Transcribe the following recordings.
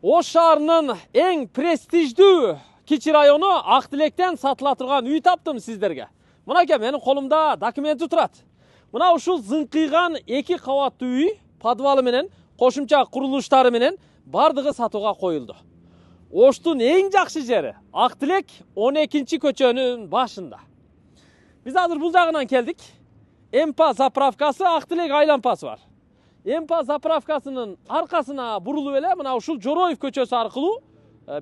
Ош шаарынын эң престиждүү кичи району Ак Тилектен сатыла турган үй таптым сиздерге. Мынакей менин колумда документи турат. Мына ушул зыңкыйган 2 кабаттуу үй подвалы менен, кошумча курулуштары менен бардыгы сатууга коюлду. Оштун эң жакшы жери Ак Тилек 12-көчөнүн башында. Биз азыр бул жагынан келдик. МПА заправкасы, Ак Тилек айлампасы бар. МПА заправкасынын аркасына бурулуп эле мына ушул Жороев көчөсү аркылуу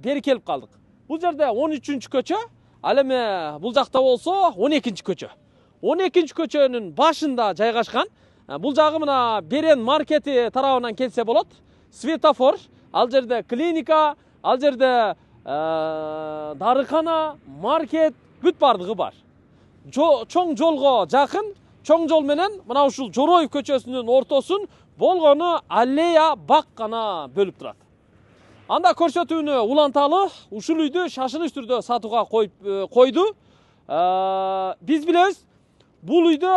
бери келип калдык. Бул жерде 13-көчө, ал эми бул жакта болсо 12-көчө. 12-көчөнүн башында жайгашкан. Бул жагы мына Берен маркети тарабынан келсе болот. Светофор, ал жерде клиника, ал жерде дарыкана, маркет бүт бардыгы бар. Чоң жолго жакын, чоң жол менен мына ушул Жороев көчөсүнүн ортосун болгону аллея бак гана бөлүп турат. Анда көрсөтүүнү уланталы, ушул үйдү шашылыш түрдө сатууга койду. Биз билебиз, бул үйдө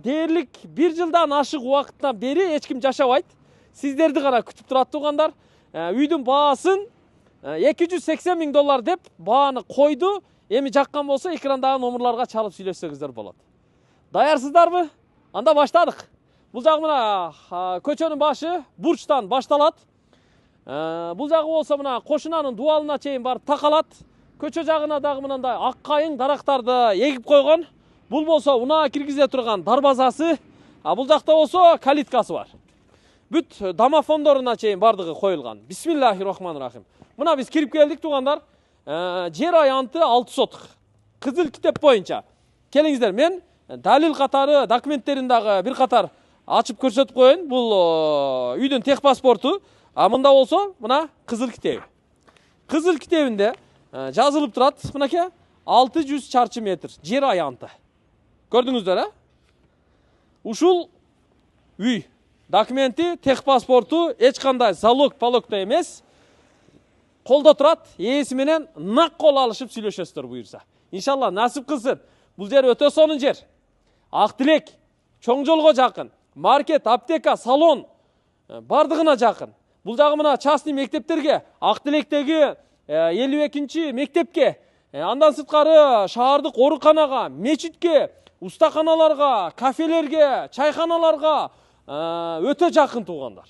дээрлик 1 жылдан ашык убакыттан бери эч ким жашабайт. Сиздерди гана күтүп турат туугандар. Үйдүн баасын $280 000 деп бааны койду. Эми жаккан болсо экрандагы номерларга чалып сүйлөшсөңүздөр болот. Даярсыздарбы? Анда баштадык. Бул жагы мына көчөнүн башы бурчтан башталат. Бул жагы болсо мына кошунанын дуалына чейин барып такалат. Көчө жагына дагы мындай ак кайың дарактарды эгип койгон. Бул болсо унаа киргизе турган дарбазасы, бул жакта болсо калиткасы бар. Бүт домофондоруна чейин бардыгы коюлган. Бисмиллахир-рахманир-рахим. Мына биз кирип келдик туугандар. Жер аянты 6 сотық. Кызыл китеп боюнча. Келиңиздер, мен далил катары документтерин дагы бир катар ачып көрсөтүп коеюн. Бул үйдүн тех паспорту. Мында болсо мына кызыл китеби. Кызыл китебинде жазылып турат, мынакей 600 чарчы метр жер аянты. Көрдүңүздөр, Ушул үй документи, тех паспорту эч кандай залог-пологдо эмес. Колдо турат, ээси менен нак кол алышып сүйлөшөсүздөр буюрса. Иншалла насип кылсын. Бул жер өтө сонун жер. Ак Тилек, чоң жолго жакын, маркет, аптека, салон бардыгына жакын. Бул жагы мына частный мектептерге, Ак Тилектеги 52-чи мектепке, андан сырткары шаардык ооруканага, мечитке, устаканаларга, кафелерге, чайканаларга өтө жакын туугандар.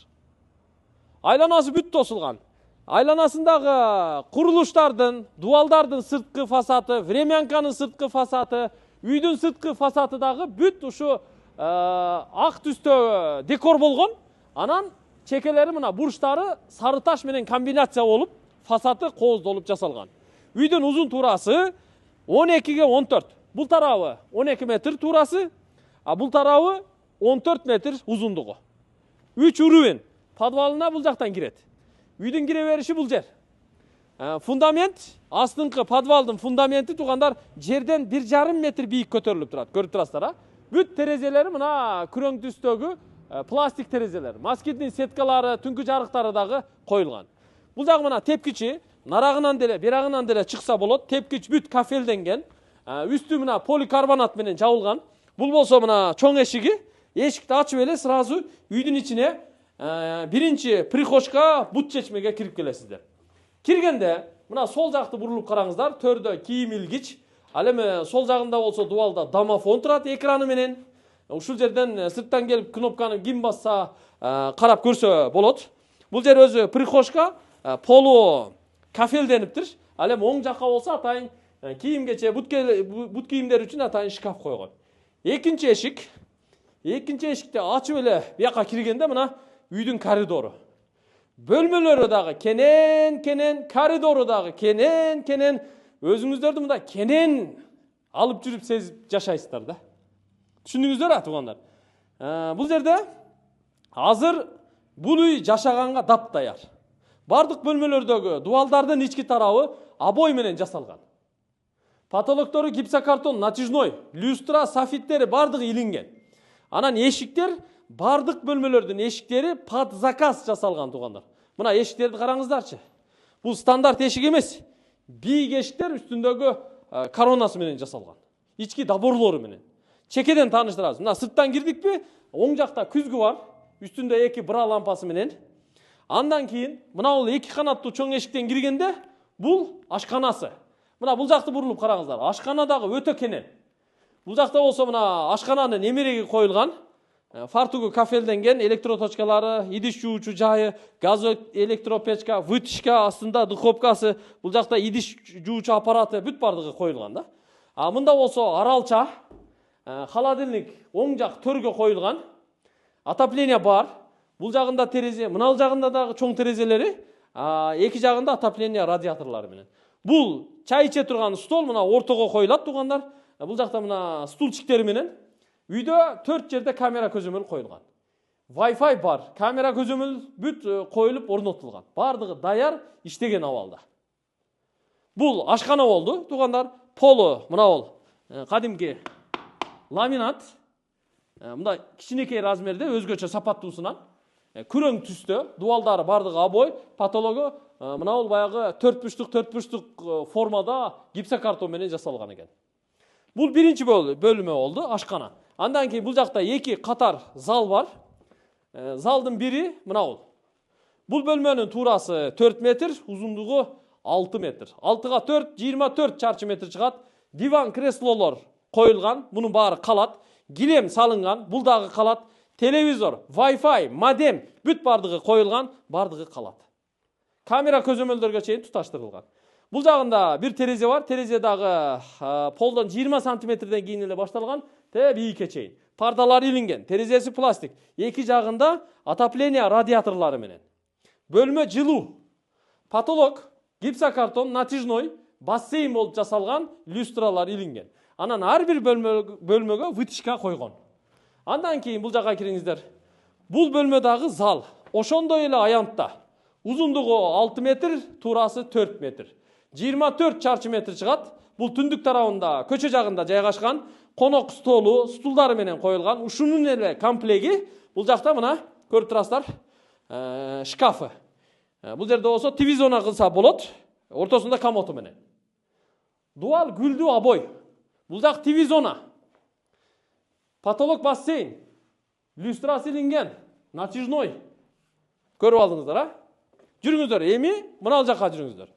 Айланасы бүт тосулган. Айланасындагы курулуштардын, дуалдардын сырткы фасаты, времянканын сырткы фасаты, үйдүн сырткы фасаты дагы бүт ушу ак түстө декор болгон. Анан чекелери мына бурчтары сары таш менен комбинация болуп, фасаты кооздолуп жасалган. Үйдүн узун туурасы 12-ге 14. Бул тарабы 12 метр туурасы, бул тарабы 14 метр узундугу. 3 уровень подвалына бул жактан кирет. Үйдүн кире бериши бул жер. Фундамент, астыңкы подвалдын фундаменти туугандар жерден 1,5 метр бийик көтөрүлүп турат. Көрүп турасыздар, Бүт терезелери мына күрөң түстөгү пластик терезелер. Москитный сеткалары, түнкү жарыктары дагы коюлган. Бул дагы мына тепкичи, нарагынан деле, берагынан деле чыкса болот. Тепкич бүт кафелденген. Үстү мына поликарбонат менен жабылган. Бул болсо мына чоң эшиги. Эшикти ачып эле сразу үйдүн ичине биринчи прихожка, бут чечмеге кирип келесиздер. Киргенде мына сол жакты бурулуп караңыздар, төрдө кийим илгич. Ал эми сол жагында болсо дуалда домофон турат экраны менен. Ушул жерден сырттан келип кнопканы ким басса карап көрсө болот. Бул жер өзү прихожка, полу кафелдениптир. Ал эми оң жакка болсо атайын кийимгече, бут кийимдер үчүн атайын шкаф койгон. Экинчи эшикти ачып эле бияка киргенде мына үйдүн коридору. Бөлмөлөрү дагы кенен, коридору дагы кенен. Өзүңүздөрдү мында кенен алып жүрүп сезип жашайсыздар да. Түшүндүңүздөр туугандар. Бул жерде азыр бул үй жашаганга дап-даяр. Бардык бөлмөлөрдөгү дуалдардын ички тарабы обой менен жасалган. Потолоктору гипсокартон, натяжной, люстра, софиттери бардыгы илинген. Анан эшиктер, бардык бөлмөлөрдүн эшиктери под заказ жасалган туугандар. Мына эшиктерди караңыздарчы. Бул стандарт эшик эмес. Бийик эшиктер үстүндөгү коронасы менен жасалган. Ички доборлору менен. Чекеден тааныштырабыз. Мына сырттан кирдикпи? Оң жакта күзгү бар. Үстүндө 2 бра лампасы менен. Андан кейін мына бул 2 канаттуу чоң эшиктен киргенде бул ашканасы. Мына бул жакты бурулуп караңыздар. Ашкана дагы өтө кенен. Бул жакта болсо мына ашкананын немереги коюлган. Фартугу кафелденген, электроточкалары, идиш жуучу жайы, газ электропечка, вытяжка астында духовкасы, бул жакта идиш жуучу аппараты бүт бардыгы коюлган да. А мында болсо аралча, холодильник оң жак төргө коюлган. Отопление бар. Бул жагында терезе, мына жагында дагы чоң терезелери, эки жагында отопление радиаторлары менен. Бул чай иче турган стол мына ортого коюлат тугандар. Бул жакта мына стульчиктери менен. Үйдө 4 жерде камера көзөмөл коюлган. Wi-Fi бар, камера көзөмөл бүт коюлуп орнотулган. Бардыгы даяр иштеген абалда. Бул ашкана болду тугандар. Полу мына бол кадимки ламинат. Мында кичинекей размерде өзгөчө сапаттуусунан. Күрөң түстө, дуалдары бардыгы обой, потологу мына бол баягы 4 бурчтук формада гипсокартон менен жасалган экен. Бул биринчи бөлүмө болду, ашкана. Андан кейін бұл жақта 2 қатар зал бар. Залдың бири мына бол. Бұл бөлмөнүн турасы 4 метр, узундугу 6 метр. 6-га 4, 24 чарчы метр чыгат. Диван креслолор коюлган, мунун баары калат. Килем салынган, бул дагы калат. Телевизор, Wi-Fi, модем бүт бардыгы коюлган, бардыгы калат. Камера көзөмөлдөргө чейин туташтырылган. Бул жагында бир терезе бар. Терезе дагы полдон 20 сантиметрден кийин эле башталган. Бийикке чейин. Пардалар илинген, терезеси пластик. Эки жагында отопление радиаторлары менен. Бөлмө жылуу. Потолок, гипсокартон, натяжной, бассейн болуп жасалган, люстралар илинген. Анан ар бир бөлмөгө вытяжка койгон. Андан кийин бул жакка кириңиздер. Бул бөлмө дагы зал. Ошондой эле аянтта. Узундугу 6 метр, турасы 4 метр. 24 чарчы метр чыгат. Бул түндүк тарабында, көчө жагында жайгашкан. Конок столу, стулдары менен коюлган. Ушунун эле комплеги. Бул жакта мына көрүп турасыздар, шкафы. Бул жерде болсо TV зона кылса болот. Ортосунда комоту менен. Дуал гүлдүү обой. Бул жак TV зона. Потолок бассейн. Люстрасы илинген. Натяжной. Көрүп алдыңыздар, а? Жүрүңүздөр, эми мына жакка жүрүңүздөр.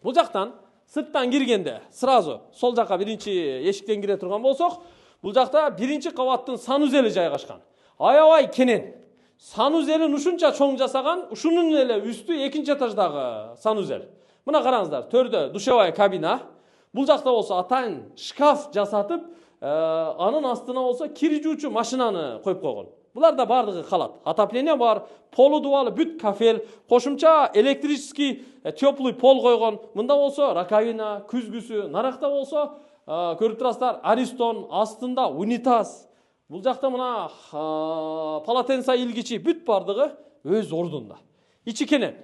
Бул жактан сырттан киргенде сразу сол жакка биринчи эшиктен кире турган болсок, бул жакта биринчи кабаттын санузели жайгашкан. Аябай кенен. Санузелин ушунча чоң жасаган, ушунун эле үстү экинчи этаждагы санузел. Мына караңыздар, төрдө душевая кабина. Бул жакта болсо атайын шкаф жасатып, анын астына болсо кир жуучу машинаны коюп койгон. Булар да бардыгы калат. Отопление бар, полу дуалы бүт кафел, кошумча электрический теплый пол койгон. Мында болсо раковина, күзгүсү, наракта болсо көрүп турасыздар, аристон, астында унитаз. Бул жакта мына полотенца илгичи бүт бардыгы өз ордунда. Ичи кенен.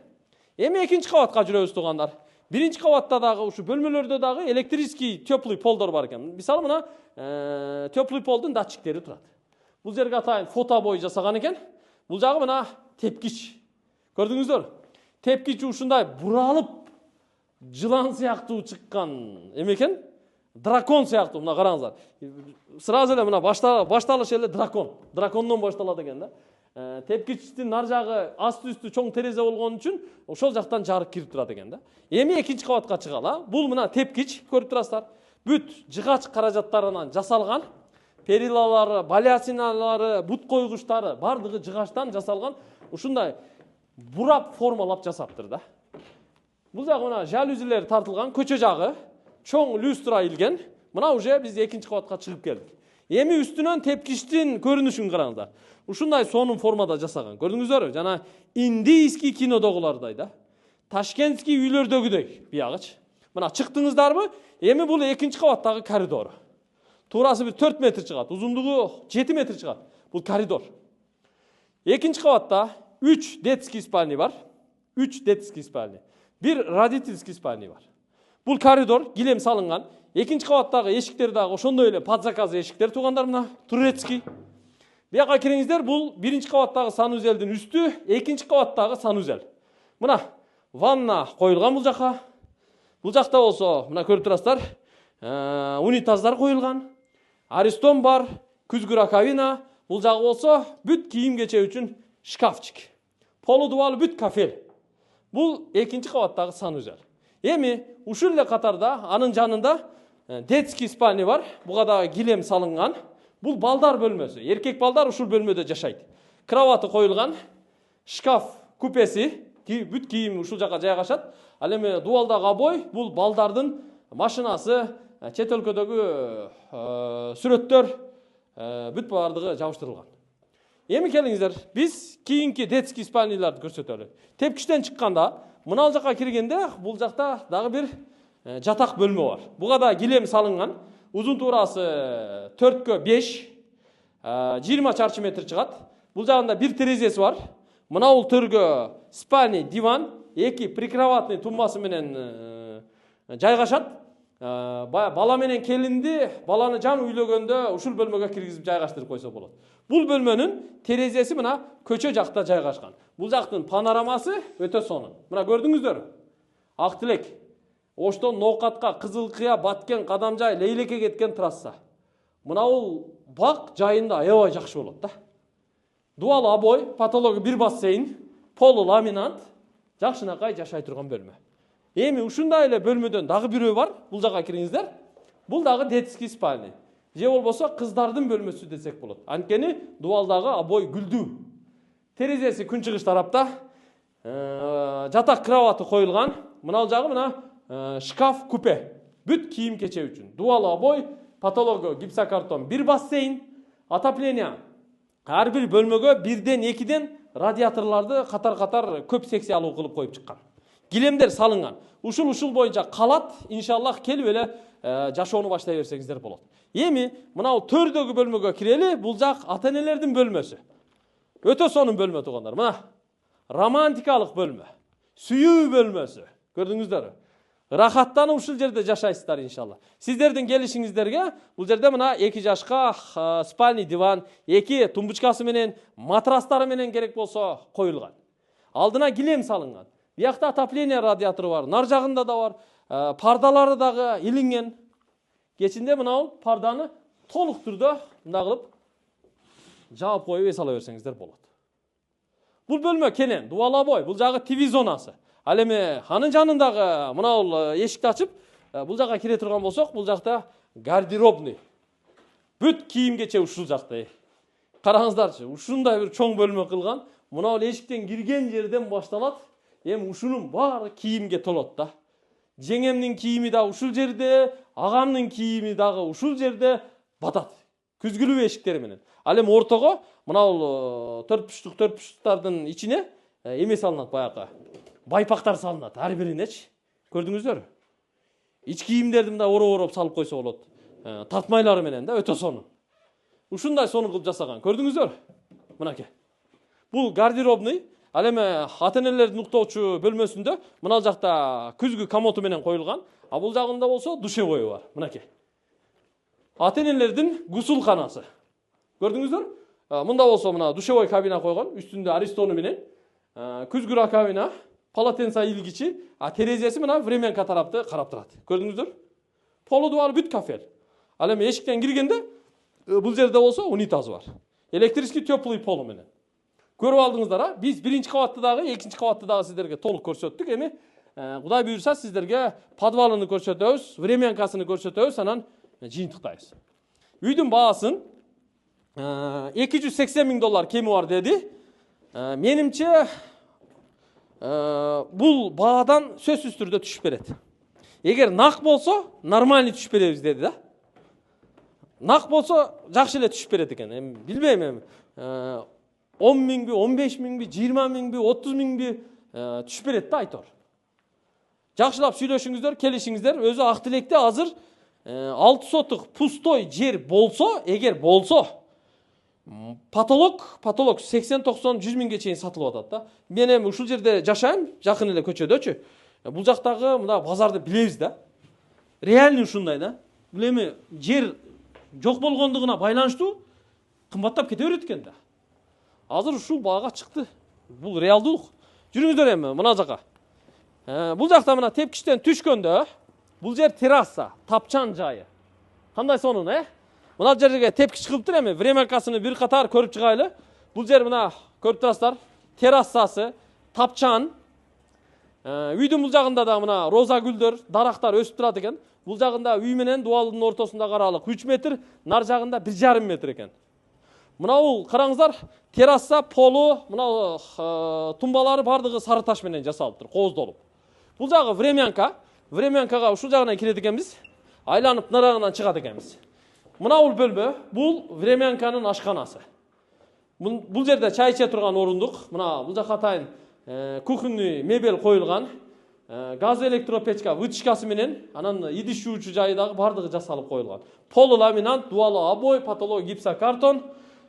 Эми экинчи кабатка жүрөбүз тугандар. Биринчи кабатта дагы ушу бөлмөлөрдө дагы электрический теплый полдор бар экен. Мисалы мына теплый полдун датчиктери турат. Бул жерге атайын фотобой жасаган экен. Бул жагы мына тепкич. Көрдүңүздөр? Тепкич ушундай буралып жылан сыяктуу чыккан экен. Дракон сыяктуу, мына караңыздар. Сразу эле мына башталыш эле дракон. Дракондон башталат экен да. Тепкичтин нар жагы асты үстү чоң терезе болгон үчүн ошол жактан жарык кирип турат экен да. Эми экинчи кабатка чыгалы. Бул мына тепкич, көрүп турасыздар. Бүт жыгач каражаттарынан жасалган. Перилалары, балясиналары, бут койгучтары бардыгы жыгачтан жасалган. Ушундай бурап формалап жасаптыр да. Бул жагы мына жалюзилер тартылган, көчө жагы чоң люстра илген. Мына уже биз экинчи кабатка чыгып келдик. Эми үстүнөн тепкичтин көрүнүшүн караңыздар. Ушундай сонун формада жасаган. Көрдүңүздөрбү? Жана индийский кинодогулардай да. Ташкентский үйлөрдөгүдөй биягыч. Мына чыктыңыздарбы? Эми бул экинчи кабаттагы коридор. Турасы 4 метр чыгат, узундугу 7 метр чыгат. Бул коридор. Экинчи кабатта 3 детский спальня бар. 3 детский спальня. Бир родительский спальня бар. Бул коридор килем салынган. Экинчи кабаттагы эшиктер дагы ошондой эле под заказ эшиктер тугандар мына турецкий. Бияка кириңиздер, бул биринчи кабаттагы санузелдин үстү, экинчи кабаттагы санузел. Мына ванна коюлган бул жака. Бул жакта болсо мына көрүп турасыздар, унитаздар коюлган. Аристон бар, күзгү раковина. Бул жагы болсо бүт кийим кече үчүн шкафчик. полудубалы бүт кафель. Бул экинчи кабаттагы санузел. Эми ушул эле катарда анын жанында детский спальня бар. Буга дагы килем салынган. Бул балдар бөлмөсү. Эркек балдар ушул бөлмөдө жашайт. Кроваты коюлган, шкаф купеси, бүт кийим ушул жака жайгашат. Ал эми дубалдагы обой бул балдардын машинасы, чет өлкөдөгү сүрөттөр бүт баардыгы жабыштырылган. Эми келиңиздер, биз кийинки детский спальняларды көрсөтөлү. Тепкичтен чыкканда, мына жака киргенде бул жакта дагы бир жатак бөлмө бар. Буга да килем салынган. Узун туурасы 4x5, 20 чарчы метр чыгат. Бул жагында бир терезеси бар. Мына бул төргө спальня, диван, эки прикроватный тумбасы менен жайгашат. Бала менен келинди, баланы жан үйлөгөндө ушул бөлмөгө киргизип жайгаштырып койсо болот. Бул бөлмөнүн терезеси мына көчө жакта жайгашкан. Бул жактын панорамасы өтө сонун. Мына көрдүңүздөр. Ак Тилек, Оштон Ноокатка, Кызылкыя, Баткен, Кадамжай, Лейлекке кеткен трасса. Мына бул бак жайында аябай жакшы болот да. Дубалы обой, потологу бир бассейн, полу ламинат, жакшынакай жашай турган бөлмө. Эми ушундай эле бөлмөдөн дагы бирөө бар. Бул жака кириңиздер. Бул дагы детский спальня. Же болбосо кыздардын бөлмөсү десек болот. Анткени дубалдагы обой гүлдүү. Терезеси күнчыгыш тарапта. Жатак кроваты коюлган. Мына жагы мына шкаф купе. Бүт кийим кече үчүн. Дубалы обой, потологу гипсокартон, бир бассейн, отопление. Ар бир бөлмөгө бирден экиден радиаторларды катар-катар көп секциялуу кылып коюп чыккан. Килемдер салынган. Ушул боюнча калат, иншаллах келип эле жашоону баштай берсеңиздер болот. Эми мына төрдөгү бөлмөгө кирели. Бул жак ата-энелердин бөлмөсү. Өтө сонун бөлмө тугандар. Мына романтикалык бөлмө. Сүйүү бөлмөсү. Көрдүңүздөрбү? Рахаттанып ушул жерде жашайсыздар иншалла. Сиздердин келишиңиздерге бул жерде мына 2 жашка спальный диван, 2 тумбучкасы менен, матрастары менен керек болсо коюлган. Алдына килем салынган. Биякта отопление радиатору бар, нар жагында да бар, пардалары дагы илинген. Кечинде мына парданы толук түрдө мындай кылып жаап коюп эс ала берсеңиздер болот. Бул бөлмө кенен, дубалы обой, бул жагы ТВ зонасы. Ал эми анын жанындагы мына эшикти ачып, бул жака кире турган болсок, бул жакта гардеробный. Бүт кийим кече ушул жакта. Караңыздарчы, ушундай бир чоң бөлмө кылган. Мына эшиктен кирген жерден башталат. Эми ушунун баары кийимге толот да. Жеңемдин кийими да ушул жерде, агамдын кийими дагы ушул жерде батат. Күзгүлүү эшиктери менен. Ал эми ортого мына 4 буштуктардын ичине эме салынат баягы. Байпактар салынат ар биринечи. Көрдүңүздөр? Ич кийимдерди мындай ороп салып койсо болот. Тартмайлары менен да өтө сонун. Ушундай сонун кылып жасаган. Көрдүңүздөр? Мынакей. Бул гардеробный. Ал эми ата-энелердин уктоочу бөлмөсүндө мына жакта күзгү комоту менен коюлган. А бул жагында болсо душевой бар. Мынакей. Ата-энелердин гусулканасы. Көрдүңүздөр? Мында болсо мына душевой кабина койгон, үстүндө аристону менен. Күзгү раковина, полотенца илгичи, а терезеси мына временка тарапты карап турат. Көрдүңүздөр? Полудубалы бүт кафель. Ал эми эшиктен киргенде бул жерде болсо унитаз бар. Электрический теплый полу менен. Көрүп алдыңыздар, биз биринчи кабатты дагы, экинчи кабатты дагы сиздерге толук көрсөттүк. Эми Кудай буйрса сиздерге подвалын көрсөтөбүз, временкасын көрсөтөбүз, анан жыйынтыктайбыз. Үйдүн баасын $280 000 кеми бар деди. Менимче бул баадан сөзсүз түрдө түшүп берет. Эгер нак болсо, нормальный түшүп беребиз деди да. Нак болсо жакшы эле түшүп берет экен. Эми билбейм эми. 10 миңби, 15 миңби, 20 миңби, 30 миңби түшүп берет да айтор. Жакшылап сүйлөшүңүздөр, келишиңиздер. Өзү Ак Тилекте азыр 6 сотук пустой жер болсо, эгер болсо, потолок 80-90-100 миңге чейин сатылып атат да. Мен эми ушул жерде жашайм, жакын эле көчөдөчү. Бул жактагы мына базарды билебиз да. Реальный ушундай да. Бул эми жер жок болгондугуна байланыштуу кымбаттап кете берет экен да. Азыр ушул баага чыкты. Бул реалдуулук. Жүрүңүздөр эми мына жака. Бул жакта мына тепкичтен түшкөндө бул жер терраса, тапчан жайы. Кандай сонун, Мына жерге тепкич кылыптыр эми, временкасын бир катар көрүп чыгайлы. Бул жер мына көрүп турасыздар. террасасы, тапчан. Үйдүн бул жагында да мына роза гүлдөр, дарактар өсүп турат экен. Бул жагында үй менен дубалдын ортосундагы аралык 3 метр, нар жагында 1,5 метр экен. Мына бул караңыздар, терраса, полу, мына тумбалары бардыгы сары таш менен жасалыптыр, кооздолуп. Бул жагы времянка. Времянкага ушул жагынан кирет экенбиз. Айланып нарагынан чыгат экенбиз. Мына бул бөлмө, бул времянканын ашканасы. Бул жерде чай иче турган орундук. Мына бул жака атайын кухонный мебель коюлган. Газ электропечка вытяжкасы менен, анан идиш жуучу жайы дагы бардыгы жасалып коюлган. Полу ламинат, дуалы обой, потолок гипсокартон.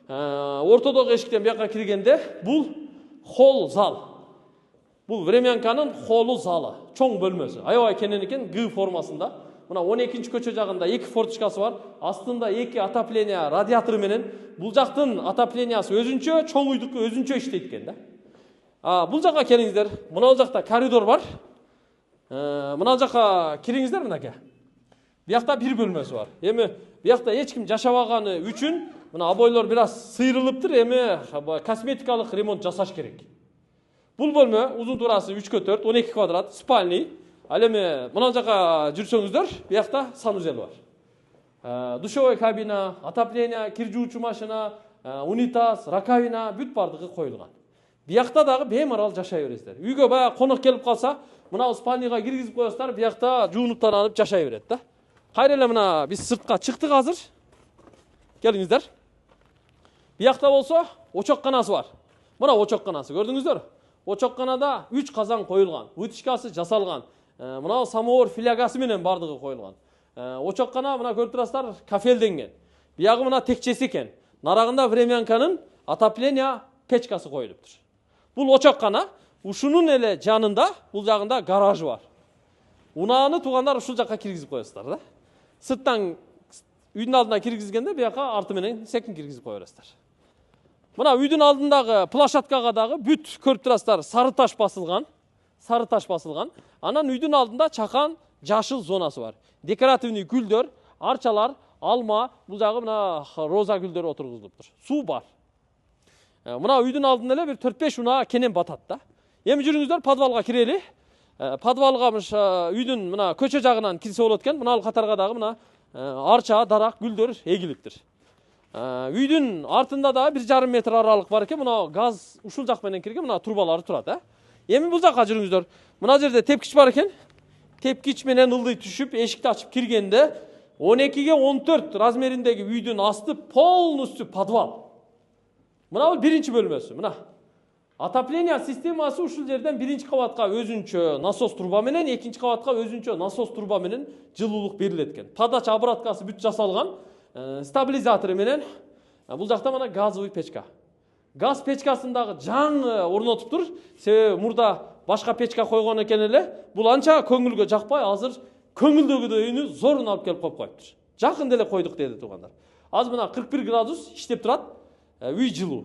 Ортодогу эшиктен бияка киргенде бул холл зал. Бул времянканын холлу залы, чоң бөлмөсү. Аябай кенен экен, Г формасында. Мына 12-чи көчө жагында 2 форточкасы бар. Астында 2 отопление радиатору менен. Бул жактын отоплениясы өзүнчө, чоң үйдүкү өзүнчө иштейт экен да. Бул жака келиңиздер. Мына жакта коридор бар. Мына жака кириңиздер мынакей. Биякта бир бөлмөсү бар. Эми биякта эч ким жашабаганы үчүн мына обойлор бир аз сыйрылыптыр. Эми косметикалык ремонт жасаш керек. Бул бөлмө узун турасы 3x4, 12 квадрат, спальный. Ал эми мына жака жүрсөңүздөр, биякта санузел бар. Душевой кабина, отопление, кир жуучу машина, унитаз, раковина бүт бардыгы коюлган. Биякта дагы беймарал жашай бересиздер. Үйгө баягы конок келип калса, мына спальныйга киргизип коесуздар, биякта жуунуп таранып жашай берет да. Кайра эле мына биз сыртка чыктык азыр. Келиңиздер. Биякта болсо очокканасы бар. Мына очокканасы көрдүңүздөр? Очокканада 3 казан коюлган, вытяжкасы жасалган. Мына самовар филягасы менен бардыгы коюлган. Очоккана мына көрүп турасыздар, кафелденген. Биягы мына текчеси экен. Нарагында времянканын отопление печкасы коюлуптур. Бул очоккана, ушунун эле жанында, бул жагында гаражы бар. Унааны туугандар ушул жакка киргизип коесуздар да. Сырттан үйдүн алдына киргизгенде бияка арты менен секин киргизип кое бересиздер. Мына үйдүн алдындагы площадкага дагы бүт көрүп турасыздар, сары таш басылган. Сары таш басылган. Анан үйдүн алдында чакан жашыл зонасы бар. Декоративный гүлдөр, арчалар, алма, бул жагы мына роза гүлдөр отургузулуптур. Суу бар. Мына үйдүн алдында эле бир 4-5 унаа кенен батат да. Эми жүрүңүздөр, подвалга кирели. Подвалга үйдүн мына көчө жагынан кирсе болот экен. Мына катарга дагы мына арча, дарак, гүлдөр эгилиптир. Үйдүн артында да 1,5 метр аралык бар экен. Мына газ ушул жак менен кирген, мына трубалары турат, Эми бул жакка жүрүңүздөр. Мына жерде тепкич бар экен. Тепкич менен ылдый түшүп, эшикти ачып киргенде 12-ге 14 размериндеги үйдүн асты полностью подвал. Мына бул биринчи бөлмөсү, мына. Отопление системасы ушул жерден биринчи кабатка өзүнчө насос труба менен, экинчи кабатка өзүнчө насос труба менен жылуулук берилет экен. Подача обраткасы бүт жасалган, стабилизатору менен. Бул жакта мына газовый печка. Газ печкасындагы жаңы орнотуптур. Себеби мурда башка печка койгон экен эле. Бул анча көңүлгө жакпай, азыр көңүлдөгүдөйүнү зорун алып келип коюптур. Жакын деле койдук деди туугандар. Азыр мына 41 градус иштеп турат. Үй жылуу.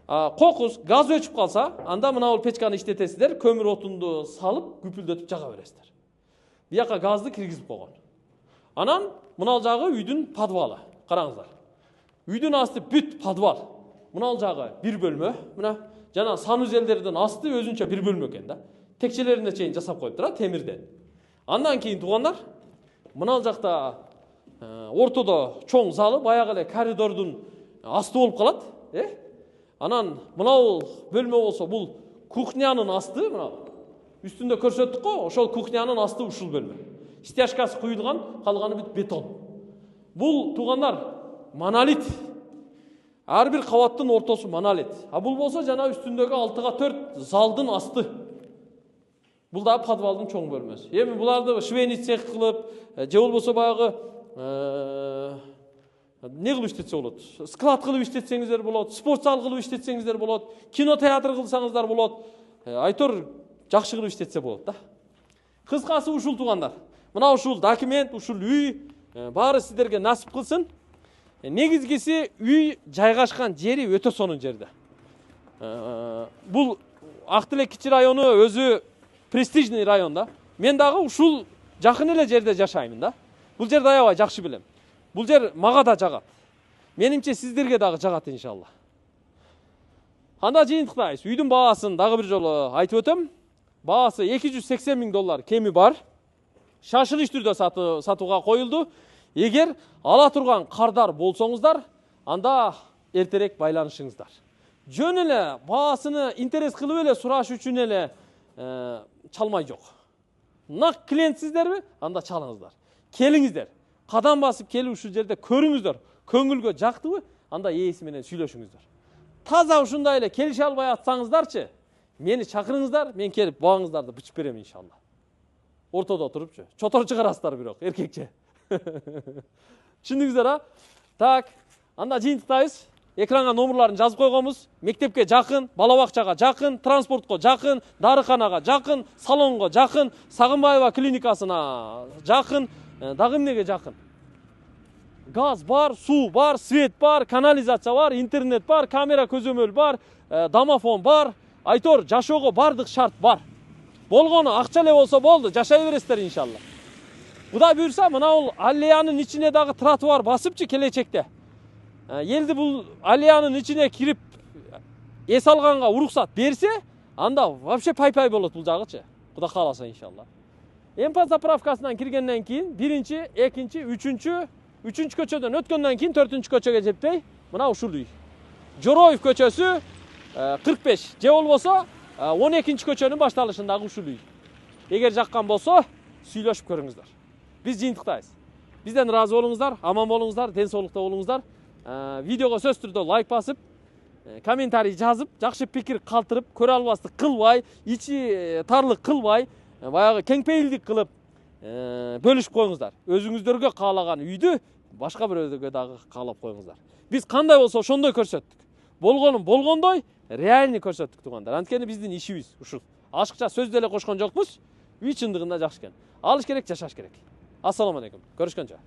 Кокус, газ өчүп калса, анда мына бул печканы иштетесиздер, көмүр отунду салып, күпүлдөтүп жага бересиздер. Бияка газды киргизип койгон. Анан мына жагы үйдүн подвалы. Караңыздар. Үйдүн асты бүт подвал. Мына жагы бир бөлмө. Мына жана санузелдердин асты өзүнчө бир бөлмө экен да. Текчелерине чейин жасап коюптур, темирден. Андан кийин туугандар, мына жакта ортодо чоң залы, баягы эле коридордун асты болуп калат, Анан мына бөлмө болсо бул кухнянын асты, мына үстүндө көрсөттүк го, ошол кухнянын асты ушул бөлмө. Стяжкасы куюлган, калганы бүт бетон. Бул туугандар монолит. Ар бир кабаттын ортосу монолит. Бул болсо жана үстүндөгү 6-4 залдын асты. Бул да подвалдын чоң бөлмөсү. Эми буларды швейный цех кылып, же болбосо баягы не кылып иштетсе болот? Склад кылып иштетсеңиздер болот, спорт зал кылып иштетсеңиздер болот, кинотеатр кылсаңыздар болот. Айтор жакшы кылып иштетсе болот да. Кыскасы ушул туугандар. Мына ушул документ, ушул үй баары сиздерге насип кылсын. Негизгиси үй жайгашкан жери өтө сонун жерде. Бул Актилек кичи району өзү престижный район да. Мен дагы ушул жакын эле жерде жашаймын да. Бул жерди аябай жакшы билем. Бул жер мага да жагат. Менимче сиздерге дагы жагат иншалла. Анда жыйынтыктайбыз. Үйдүн баасын дагы бир жолу айтып өтөм. Баасы $280.000 кеми бар. Шашылыш түрдө сатууга коюлду. Эгер ала турган кардар болсоңуздар, анда эртерээк байланышыңыздар. Жөн эле баасыны интерес кылып эле сураш үчүн эле чалмай жок. Нак клиентсиздерби? Анда чалыңыздар. Келиңиздер. Кадам басып келип ушул жерде көрүңүздөр. Көңүлгө жактыбы? Анда ээси менен сүйлөшүңүздөр. Таза ушундай эле келише албай атсаңыздарчы, мени чакырыңыздар, мен келип бааңыздарды бычып берем иншалла. Ортодо отурупчу. Чотор чыгарасыздар бирок, эркекче. Түшүндүңүздөр, а? Так, анда жыйынтыктайбыз. Экранга номерларын жазып койгонбуз. Мектепке жакын, бала бакчага жакын, транспортко жакын, дарыканага жакын, салонго жакын, Сагынбаева клиникасына жакын, дагы эмнеге жакын? Газ бар, суу бар, свет бар, канализация бар, интернет бар, камера көзөмөл бар, домофон бар. Айтор, жашоого бардык шарт бар. Болгону акча эле болсо болду, жашай бересиздер иншалла. Кудай буйрса, мына бул аллеянын ичине дагы тротуар басыпчы келечекте. Елди бул аллеянын ичине кирип эс алганга уруксат берсе, анда вообще пай-пай болот бул жагычы. Кудай кааласа иншалла. Эмпан заправкасынан киргенден кийин 1-чи, 2-чи, 3-чү көчөдөн өткөндөн кийин 4-чү көчөгө жетпей, мына ушул үй. Жороев көчөсү 45 же болбосо 12-чи көчөнүн башталышындагы ушул үй. Эгер жаккан болсо, сүйлөшүп көрүңүздөр. Биз жыйынтыктайбыз. Бизден ыраазы болуңуздар, аман болуңуздар, ден соолукта болуңуздар. Видеого сөз түрдө лайк басып, комментарий жазып, жакшы пикир калтырып, көрө албастык кылбай, ичи тарлык кылбай, баягы кеңпейилдик кылып бөлүшүп коюңуздар. Өзүңүздөргө каалаган үйдү башка бирөөгө дагы каалап коюңуздар. Биз кандай болсо ошондой көрсөттүк. Болгонун болгондой реальный көрсөттүк туугандар. Анткени биздин ишибиз ушул. Ашыкча сөз деле кошкон жокпуз. Үй чындыгында жакшы экен. Алыш керек, жашаш керек. Ассаламу алейкум. Көрүшкөнчө.